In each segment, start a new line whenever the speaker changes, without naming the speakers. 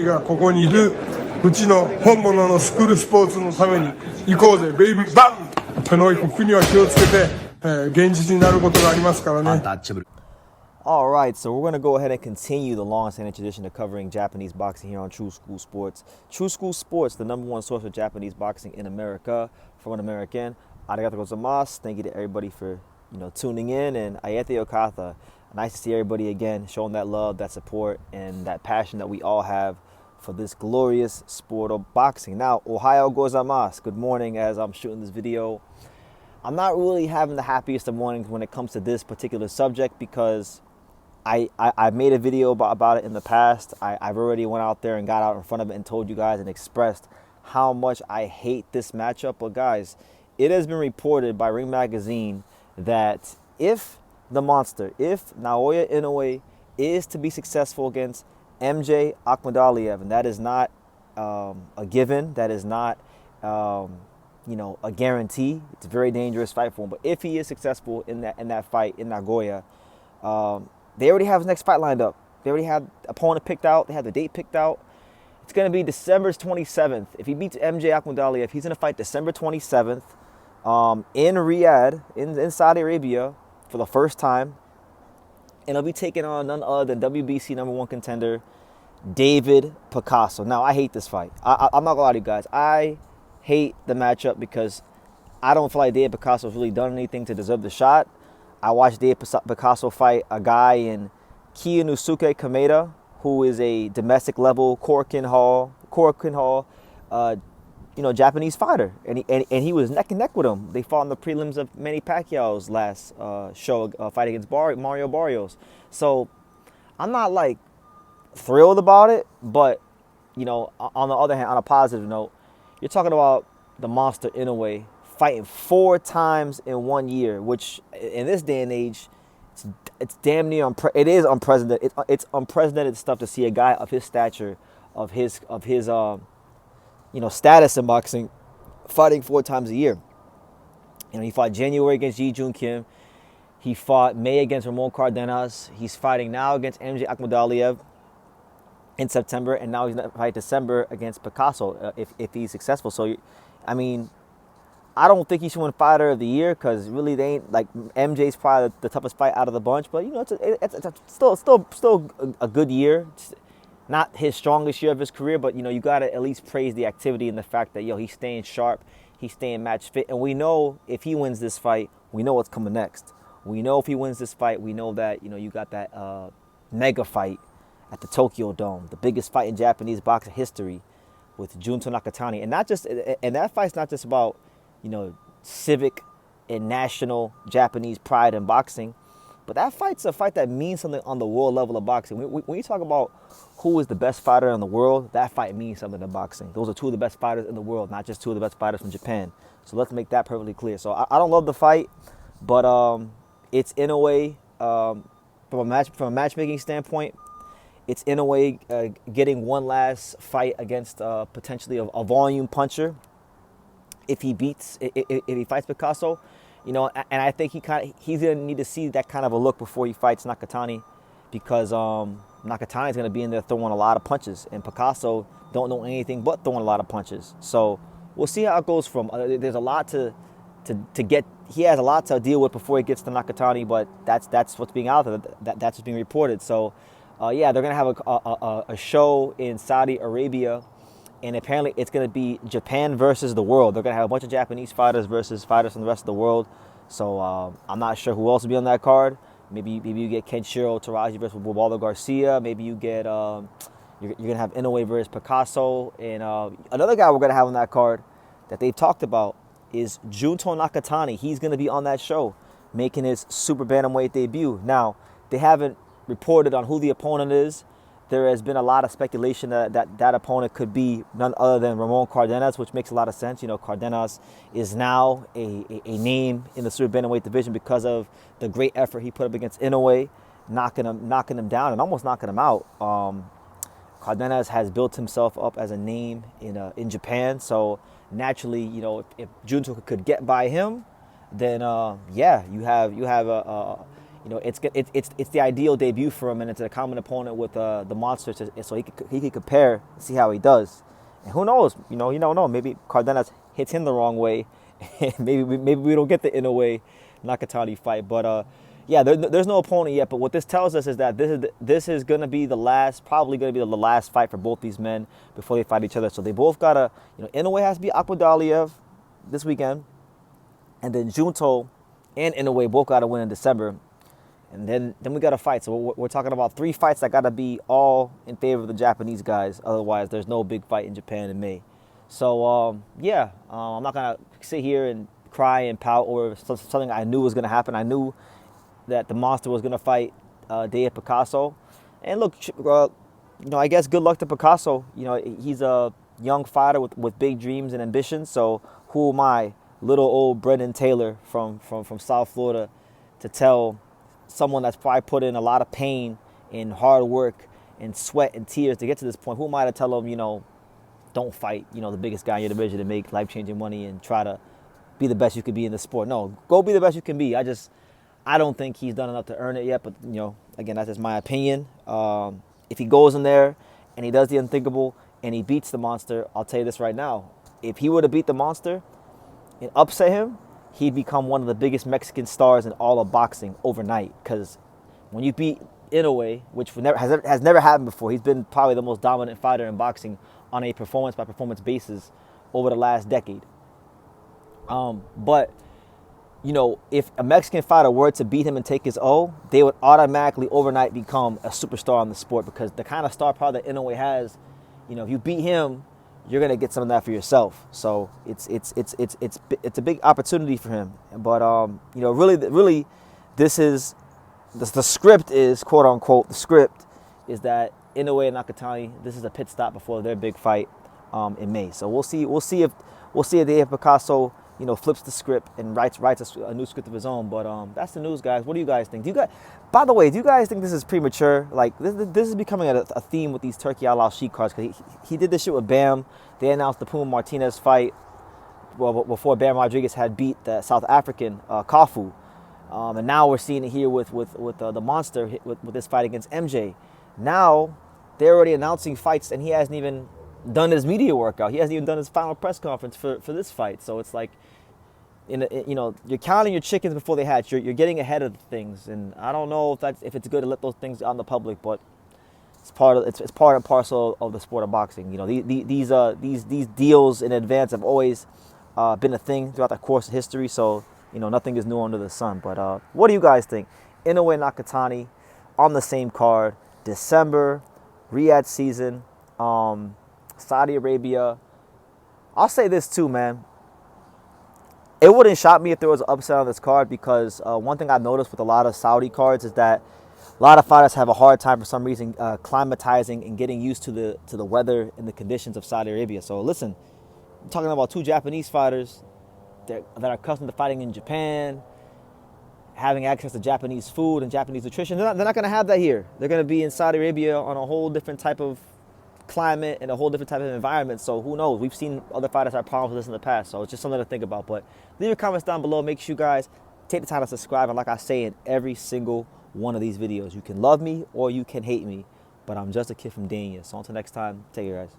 がここにいるうちの本物のスクールスポーツのために行こうぜベイビーバンこの国は気をつけて、現実になることがありますからね。
Alright, so we're going to go ahead and continue the long-standing tradition of covering Japanese boxing here on True School Sports. True School Sports, the #1 source of Japanese boxing in America. From an American, arigatou gozaimasu. Thank you to everybody for tuning in, and ayete okata. Nice to see everybody again, showing that love, that support, and that passion that we all have for this glorious sport of boxing. Now, ohayo gozaimasu. Good morning as I'm shooting this video. I'm not really having the happiest of mornings when it comes to this particular subject because I've made a video about it in the past. I've already went out there and got out in front of it and told you guys and expressed how much I hate this matchup. But guys, it has been reported by Ring Magazine that if the monster, if Naoya Inoue is to be successful against MJ Akhmadaliev, and that is not a given, that is not a guarantee. It's a very dangerous fight for him. But if he is successful in that fight in Nagoya, they already have his next fight lined up. They already have opponent picked out. They have the date picked out. It's going to be December 27th. If he beats MJ Akhmadaliev, he's going to fight December 27th in Riyadh, in Saudi Arabia, for the first time. And he'll be taking on none other than WBC #1 contender, David Picasso. Now, I hate this fight. I'm not going to lie to you guys. I hate the matchup because I don't feel like David Picasso has really done anything to deserve the shot. I watched David Picasso fight a guy in Kiyonosuke Kameda, who is a domestic level Korakuen Hall, Japanese fighter, and he was neck and neck with him. They fought in the prelims of Manny Pacquiao's last fight against Mario Barrios. So I'm not like thrilled about it, but on the other hand, on a positive note, you're talking about the monster Inoue fighting 4 times in 1 year, which in this day and age, it's damn near unprecedented. It's unprecedented stuff to see a guy of his stature, of his status in boxing, fighting 4 times a year. He fought January against Ji Jun Kim. He fought May against Ramon Cardenas. He's fighting now against MJ Akhmadaliev in September, and now he's going to fight December against Picasso if he's successful. So, I don't think he should win Fighter of the Year because really they ain't like MJ's probably the toughest fight out of the bunch. But it's still a good year. It's not his strongest year of his career, but you gotta at least praise the activity and the fact that he's staying sharp, he's staying match fit, and we know if he wins this fight, we know what's coming next. We know if he wins this fight, we know that you got that mega fight at the Tokyo Dome, the biggest fight in Japanese boxing history, with Junto Nakatani, and that fight's not just about civic and national Japanese pride in boxing. But that fight's a fight that means something on the world level of boxing. When you talk about who is the best fighter in the world, that fight means something in boxing. Those are 2 of the best fighters in the world, not just 2 of the best fighters from Japan. So let's make that perfectly clear. So I don't love the fight, but it's in a way, from a matchmaking standpoint, it's in a way getting one last fight against potentially a volume puncher. If he fights Picasso, and I think he's gonna need to see that kind of a look before he fights Nakatani, because Nakatani is gonna be in there throwing a lot of punches, and Picasso don't know anything but throwing a lot of punches. So we'll see how it goes. There's a lot to get. He has a lot to deal with before he gets to Nakatani, but that's what's being out there. That's what's being reported. So they're gonna have a show in Saudi Arabia. And apparently it's going to be Japan versus the world. They're going to have a bunch of Japanese fighters versus fighters from the rest of the world. So I'm not sure who else will be on that card. Maybe you get Kenshiro Taraji versus Waldo Garcia. Maybe you get you're going to have Inoue versus Picasso. And another guy we're going to have on that card that they've talked about is Junto Nakatani. He's going to be on that show, making his super bantamweight debut. Now, they haven't reported on who the opponent is. There has been a lot of speculation that opponent could be none other than Ramon Cardenas, which makes a lot of sense. Cardenas is now a name in the super bantamweight division because of the great effort he put up against Inoue, knocking him down and almost knocking him out. Cardenas has built himself up as a name in Japan, so naturally, if Junto could get by him, then you have you know, it's the ideal debut for him, and it's a common opponent with the monster, so he could compare, see how he does. And who knows? You know, you don't know. Maybe Cardenas hits him the wrong way. maybe we don't get the Inoue Nakatani fight. But yeah, there's no opponent yet. But what this tells us is that this is going to be probably going to be the last fight for both these men before they fight each other. So they both gotta, you know, Inoue has to beat Akhmadaliev this weekend, and then Junto and Inoue both gotta win in December. And then we got to fight. So we're talking about 3 fights that got to be all in favor of the Japanese guys. Otherwise, there's no big fight in Japan in May. So, yeah, I'm not going to sit here and cry and pout over something I knew was going to happen. I knew that the monster was going to fight Picasso. And look, you know, I guess good luck to Picasso. You know, he's a young fighter with big dreams and ambitions. So who am I, little old Brendan Taylor from South Florida, to tell someone that's probably put in a lot of pain and hard work and sweat and tears to get to this point? Who am I to tell them, you know, don't fight, you know, the biggest guy in your division to make life-changing money and try to be the best you could be in the sport? No, go be the best you can be. I don't think he's done enough to earn it yet, but, you know, again, that's just my opinion. If he goes in there and he does the unthinkable and he beats the monster, I'll tell you this right now. If he were to beat the monster and upset him, he'd become one of the biggest Mexican stars in all of boxing overnight. Because when you beat Inoue, which has never happened before, he's been probably the most dominant fighter in boxing on a performance-by-performance basis over the last decade. But, you know, if a Mexican fighter were to beat him and take his O, they would automatically overnight become a superstar in the sport, because the kind of star power that Inoue has, you know, if you beat him, you're gonna get some of that for yourself. So it's a big opportunity for him. But you know, really, this is the script is, quote unquote, the script is that Inoue and Nakatani, this is a pit stop before their big fight in May. So we'll see if Picasso, you know, flips the script and writes a new script of his own. But that's the news, guys. What do you guys think? By the way, do you guys think this is premature? Like, this is becoming a theme with these Turkey Outlaw Sheik cards, because he did this shit with Bam. They announced the Puma Martinez fight, well, before Bam Rodriguez had beat the South African Kafu. And now we're seeing it here with the monster with this fight against MJ. Now they're already announcing fights, and he hasn't even done his media workout. He hasn't even done his final press conference for this fight. So it's like, you know, you're counting your chickens before they hatch. You're getting ahead of things, and I don't know if it's good to let those things out in the public, but it's part and parcel of the sport of boxing. You know, these deals in advance have always been a thing throughout the course of history. So, you know, nothing is new under the sun. But what do you guys think? Inoue Nakatani on the same card, December, Riyadh season, Saudi Arabia. I'll say this too, man. It wouldn't shock me if there was an upset on this card, because one thing I've noticed with a lot of Saudi cards is that a lot of fighters have a hard time for some reason climatizing and getting used to the weather and the conditions of Saudi Arabia. So listen, I'm talking about 2 Japanese fighters that are accustomed to fighting in Japan, having access to Japanese food and Japanese nutrition. They're not going to have that here. They're going to be in Saudi Arabia on a whole different type of climate and a whole different type of environment. So who knows? We've seen other fighters have problems with this in the past. So it's just something to think about. But leave your comments down below. Make sure you guys take the time to subscribe. And like I say in every single one of these videos, you can love me or you can hate me, but I'm just a kid from Dania. So until next time, take care, guys.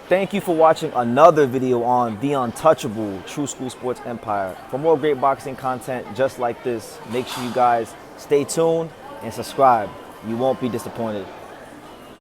Thank you for watching another video on the untouchable True School Sports Empire. For more great boxing content just like this, make sure you guys stay tuned and subscribe. You won't be disappointed.